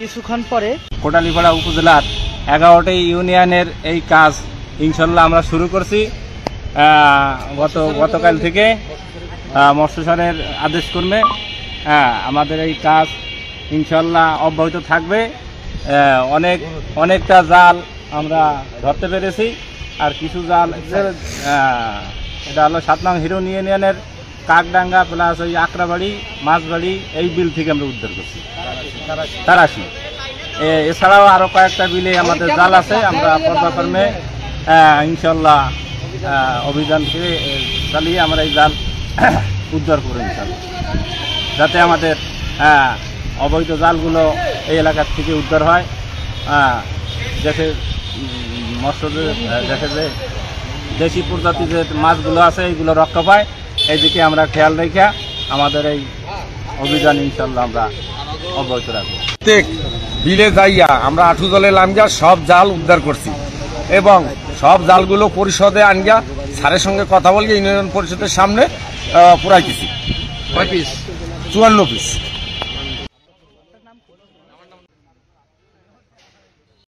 কিছুক্ষণ পরে কোটালীপাড়া উপজেলার 11টি ইউনিয়নের এই কাজ ইনশাল্লাহ আমরা শুরু করছি। গতকাল থেকে মৎস্যসরের আদেশ ক্রমে আমাদের এই কাজ ইনশাল্লাহ অব্যাহত থাকবে। অনেকটা জাল আমরা ধরতে পেরেছি, আর কিছু জাল এটা হলো 7 নং হিরোন ইউনিয়নের কাকডাঙ্গা প্লাস ওই আকরাবাড়ি মাছবাড়ি এই বিল থেকে আমরা উদ্ধার করছি, তারাশি। এছাড়াও আরও কয়েকটা বিলে আমাদের জাল আছে। আমরা পর্যায়ক্রমে ইনশাল্লাহ অভিযানকে চালিয়ে আমরা এই জাল উদ্ধার করব ইনশাল্লাহ, যাতে আমাদের অবৈধ জালগুলো এই এলাকার থেকে উদ্ধার হয়। দেশের দেশের যে দেশি প্রজাতির যে মাছগুলো আছে এইগুলো রক্ষা পায়, এইদিকে আমরা খেয়াল রেখে আমাদের এই অভিযান ইনশাল্লাহ আমরা অব্যাহত রাখবো। প্রত্যেক বিলে যাইয়া আমরা আঠু জলে নামিয়া সব জাল উদ্ধার করছি এবং সব জালগুলো পরিষদে আনিয়া স্যারের সঙ্গে কথা বলিয়ে ইউনিয়ন পরিষদের সামনে পুরাইতেছি। 54 পিস।